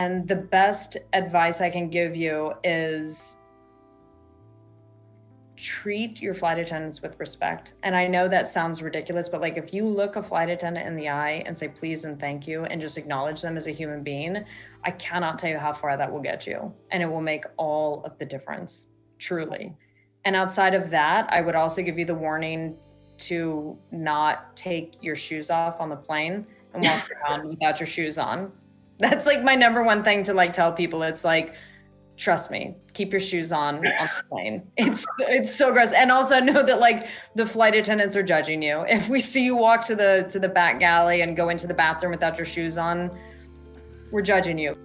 And the best advice I can give you is treat your flight attendants with respect. And I know that sounds ridiculous, but like if you look a flight attendant in the eye and say please and thank you and just acknowledge them as a human being, I cannot tell you how far that will get you. And it will make all of the difference, truly. And outside of that, I would also give you the warning to not take your shoes off on the plane and walk around without your shoes on. That's like my number one thing to like tell people. It's like, trust me, keep your shoes on the plane. It's so gross. And also know that like the flight attendants are judging you. If we see you walk to the back galley and go into the bathroom without your shoes on, we're judging you.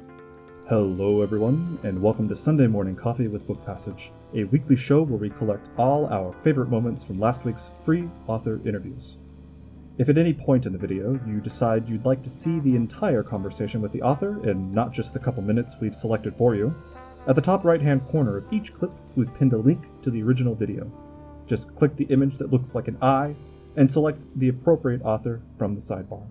Hello everyone, and welcome to Sunday Morning Coffee with Book Passage, a weekly show where we collect all our favorite moments from last week's free author interviews. If at any point in the video you decide you'd like to see the entire conversation with the author and not just the couple minutes we've selected for you, at the top right-hand corner of each clip we've pinned a link to the original video. Just click the image that looks like an eye and select the appropriate author from the sidebar.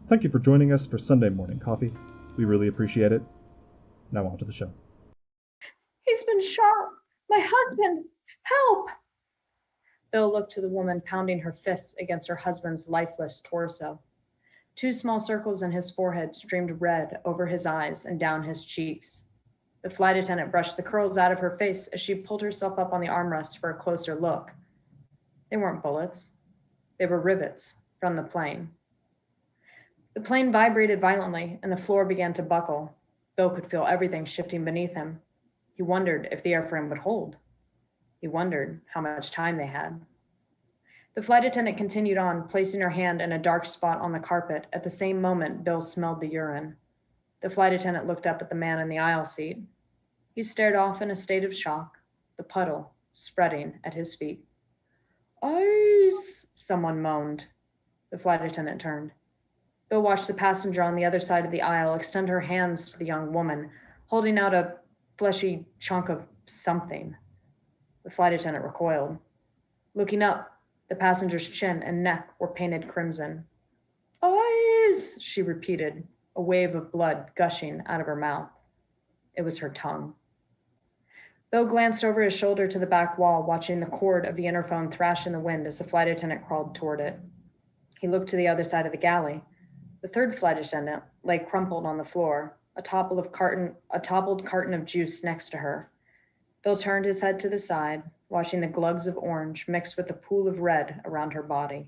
Thank you for joining us for Sunday Morning Coffee. We really appreciate it. Now on to the show. He's been shot. My husband, help! Bill looked to the woman pounding her fists against her husband's lifeless torso. 2 small circles in his forehead streamed red over his eyes and down his cheeks. The flight attendant brushed the curls out of her face as she pulled herself up on the armrest for a closer look. They weren't bullets. They were rivets from the plane. The plane vibrated violently and the floor began to buckle. Bill could feel everything shifting beneath him. He wondered if the airframe would hold. He wondered how much time they had. The flight attendant continued on, placing her hand in a dark spot on the carpet. At the same moment, Bill smelled the urine. The flight attendant looked up at the man in the aisle seat. He stared off in a state of shock, the puddle spreading at his feet. "Ice," someone moaned. The flight attendant turned. Bill watched the passenger on the other side of the aisle extend her hands to the young woman, holding out a fleshy chunk of something. The flight attendant recoiled. Looking up, the passenger's chin and neck were painted crimson. "Eyes," she repeated, a wave of blood gushing out of her mouth. It was her tongue. Bill glanced over his shoulder to the back wall, watching the cord of the interphone thrash in the wind as the flight attendant crawled toward it. He looked to the other side of the galley. The third flight attendant lay crumpled on the floor, a toppled carton of juice next to her. Bill turned his head to the side, watching the glugs of orange mixed with the pool of red around her body.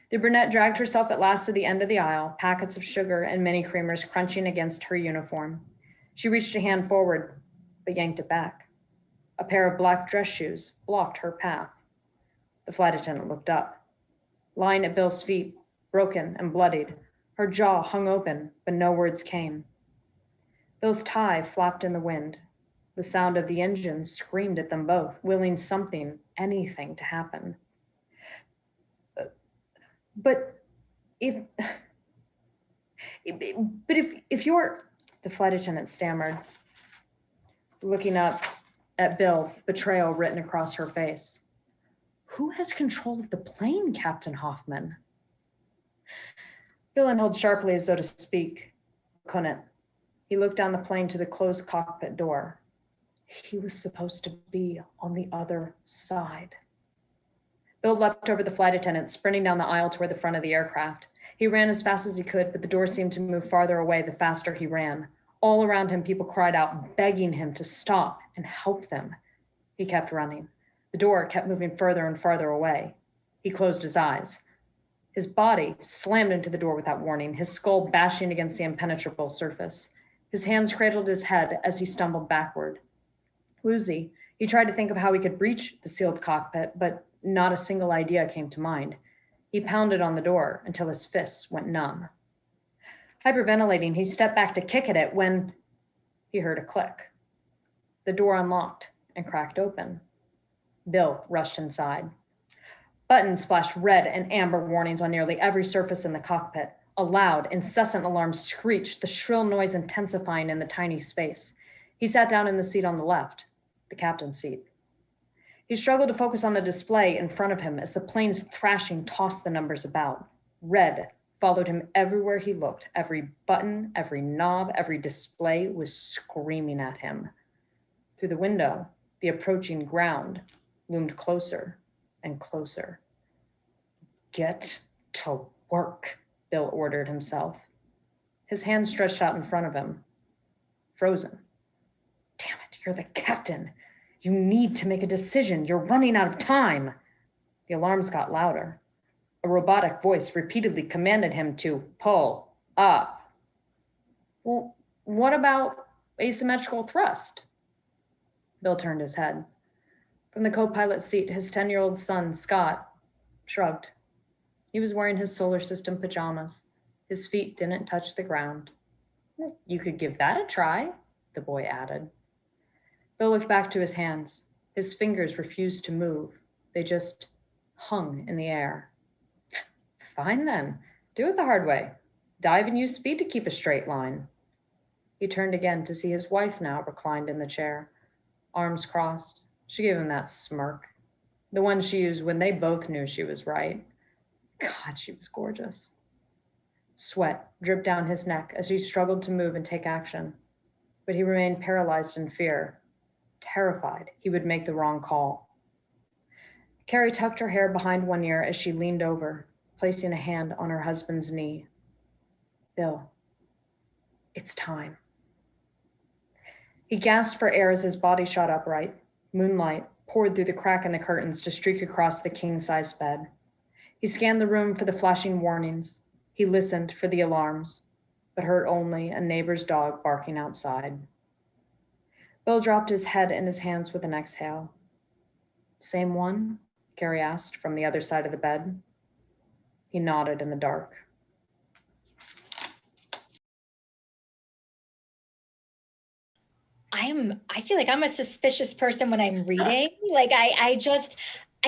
The brunette dragged herself at last to the end of the aisle, packets of sugar and mini creamers crunching against her uniform. She reached a hand forward, but yanked it back. A pair of black dress shoes blocked her path. The flight attendant looked up. Lying at Bill's feet, broken and bloodied, her jaw hung open, but no words came. Bill's tie flapped in the wind. The sound of the engine screamed at them both, willing something, anything to happen. But if you're, the flight attendant stammered, looking up at Bill, betrayal written across her face. "Who has control of the plane, Captain Hoffman?" Bill inhaled sharply as though to speak. Couldn't. He looked down the plane to the closed cockpit door. He was supposed to be on the other side. Bill leapt over the flight attendant, sprinting down the aisle toward the front of the aircraft. He ran as fast as he could, but the door seemed to move farther away the faster he ran. All around him, people cried out, begging him to stop and help them. He kept running. The door kept moving further and farther away. He closed his eyes. His body slammed into the door without warning, his skull bashing against the impenetrable surface. His hands cradled his head as he stumbled backward. Woozy, he tried to think of how he could breach the sealed cockpit, but not a single idea came to mind. He pounded on the door until his fists went numb. Hyperventilating, he stepped back to kick at it when he heard a click. The door unlocked and cracked open. Bill rushed inside. Buttons flashed red and amber warnings on nearly every surface in the cockpit. A loud, incessant alarm screeched, the shrill noise intensifying in the tiny space. He sat down in the seat on the left, the captain's seat. He struggled to focus on the display in front of him as the plane's thrashing tossed the numbers about. Red, followed him everywhere he looked. Every button, every knob, every display was screaming at him. Through the window, the approaching ground loomed closer and closer. Get to work, Bill ordered himself. His hand stretched out in front of him, frozen. Damn it, you're the captain. You need to make a decision. You're running out of time. The alarms got louder. A robotic voice repeatedly commanded him to pull up. Well, what about asymmetrical thrust? Bill turned his head. From the co-pilot's seat, his 10-year-old son, Scott, shrugged. He was wearing his solar system pajamas. His feet didn't touch the ground. You could give that a try, the boy added. Bill looked back to his hands. His fingers refused to move. They just hung in the air. Fine then. Do it the hard way. Dive and use speed to keep a straight line. He turned again to see his wife now reclined in the chair, arms crossed. She gave him that smirk, the one she used when they both knew she was right. God, she was gorgeous. Sweat dripped down his neck as he struggled to move and take action, but he remained paralyzed in fear, terrified he would make the wrong call. Carrie tucked her hair behind one ear as she leaned over, placing a hand on her husband's knee. Bill, it's time. He gasped for air as his body shot upright. Moonlight poured through the crack in the curtains to streak across the king-size bed. He scanned the room for the flashing warnings. He listened for the alarms, but heard only a neighbor's dog barking outside. Bill dropped his head in his hands with an exhale. Same one? Carrie asked from the other side of the bed. He nodded in the dark. I feel like I'm a suspicious person when I'm reading. Like I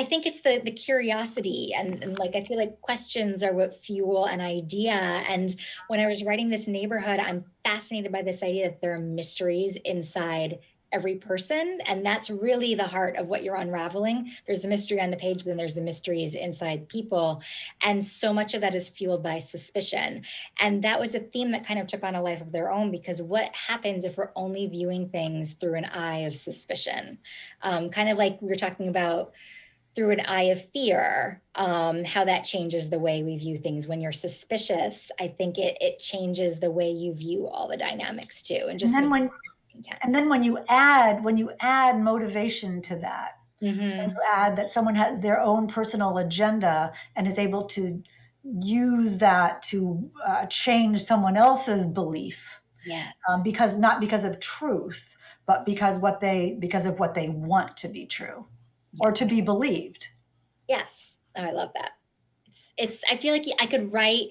think it's the curiosity and like I feel like questions are what fuel an idea. And when I was writing this neighborhood, I'm fascinated by this idea that there are mysteries inside every person. And that's really the heart of what you're unraveling. There's the mystery on the page, but then there's the mysteries inside people. And so much of that is fueled by suspicion. And that was a theme that kind of took on a life of their own, because what happens if we're only viewing things through an eye of suspicion? Kind of like we were talking about through an eye of fear, how that changes the way we view things. When you're suspicious, I think it changes the way you view all the dynamics too. And just and then when you add motivation to that, mm-hmm. and you add that someone has their own personal agenda and is able to use that to change someone else's belief, because not because of truth, but because of what they want to be true or to be believed. Yes, I love that. I feel like I could write.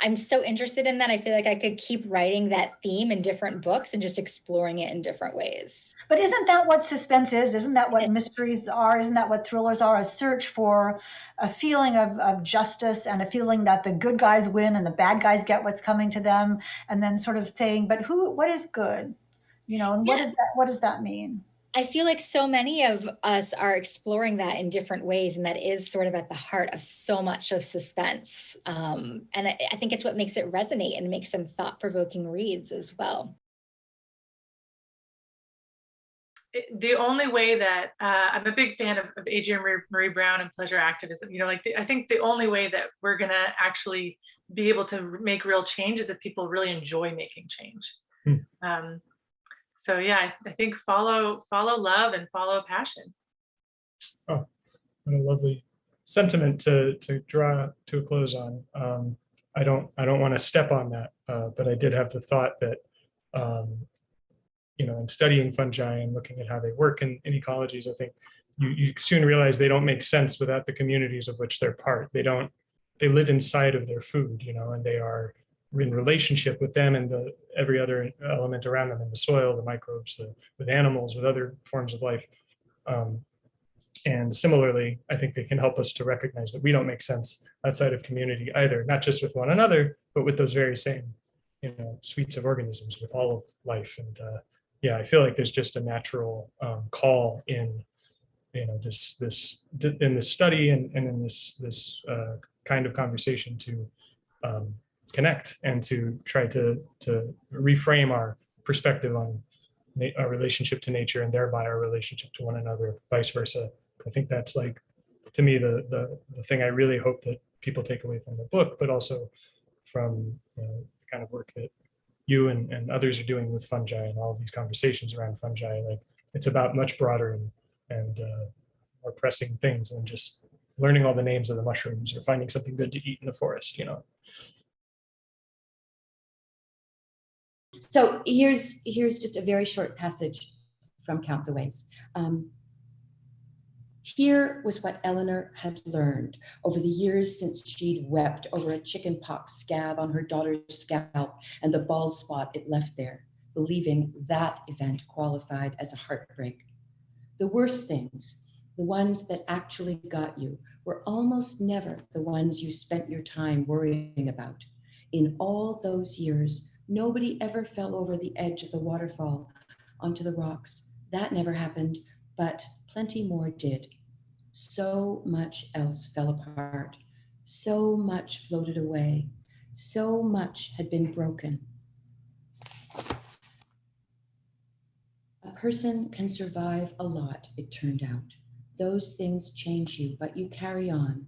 I'm so interested in that. I feel like I could keep writing that theme in different books and just exploring it in different ways. But isn't that what suspense is? Isn't that what mysteries are? Isn't that what thrillers are? A search for a feeling of justice and a feeling that the good guys win and the bad guys get what's coming to them, and then sort of saying, but what is good? And what does that mean? I feel like so many of us are exploring that in different ways, and that is sort of at the heart of so much of suspense. And I think it's what makes it resonate and makes them thought-provoking reads as well. The only way that I'm a big fan of Adrienne Marie Brown and pleasure activism. I think the only way that we're going to actually be able to make real change is if people really enjoy making change. So yeah, I think follow love and follow passion. Oh, what a lovely sentiment to draw to a close on. I don't want to step on that, but I did have the thought that in studying fungi and looking at how they work in ecologies, I think you soon realize they don't make sense without the communities of which they're part. They live inside of their food, and they are in relationship with them and every other element around them, in the soil, the microbes, with animals, with other forms of life. And similarly, I think they can help us to recognize that we don't make sense outside of community either, not just with one another, but with those very same, suites of organisms, with all of life. And I feel like there's just a natural call in, this in this study and in this kind of conversation to connect and to try to reframe our perspective on our relationship to nature and thereby our relationship to one another, vice versa. I think that's like, to me, the thing I really hope that people take away from the book, but also from the kind of work that you and others are doing with fungi and all of these conversations around fungi. Like, it's about much broader and more pressing things than just learning all the names of the mushrooms or finding something good to eat in the forest, you know. So here's just a very short passage from Count the Ways. Here was what Eleanor had learned over the years since she'd wept over a chickenpox scab on her daughter's scalp and the bald spot it left there, believing that event qualified as a heartbreak. The worst things, the ones that actually got you, were almost never the ones you spent your time worrying about. In all those years, nobody ever fell over the edge of the waterfall onto the rocks. That never happened, but plenty more did. So much else fell apart. So much floated away. So much had been broken. A person can survive a lot, it turned out. Those things change you, but you carry on.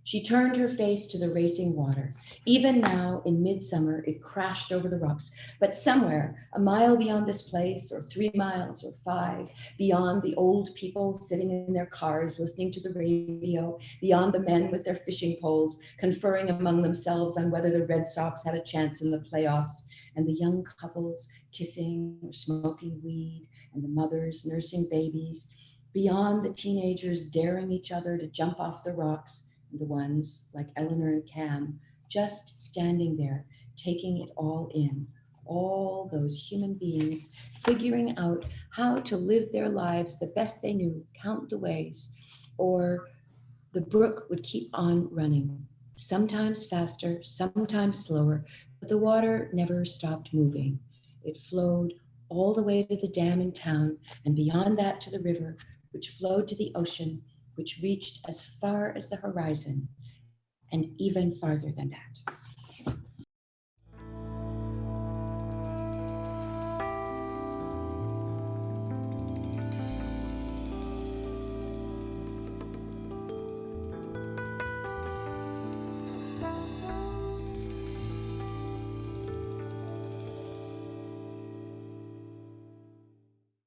She turned her face to the racing water. Even now, in midsummer, it crashed over the rocks. But somewhere, a mile beyond this place, or 3 miles, or 5, beyond the old people sitting in their cars, listening to the radio, beyond the men with their fishing poles, conferring among themselves on whether the Red Sox had a chance in the playoffs, and the young couples kissing or smoking weed, and the mothers nursing babies, beyond the teenagers daring each other to jump off the rocks, the ones like Eleanor and Cam, just standing there, taking it all in, all those human beings figuring out how to live their lives the best they knew, count the ways, or the brook would keep on running, sometimes faster, sometimes slower, but the water never stopped moving. It flowed all the way to the dam in town, and beyond that to the river, which flowed to the ocean, which reached as far as the horizon, and even farther than that.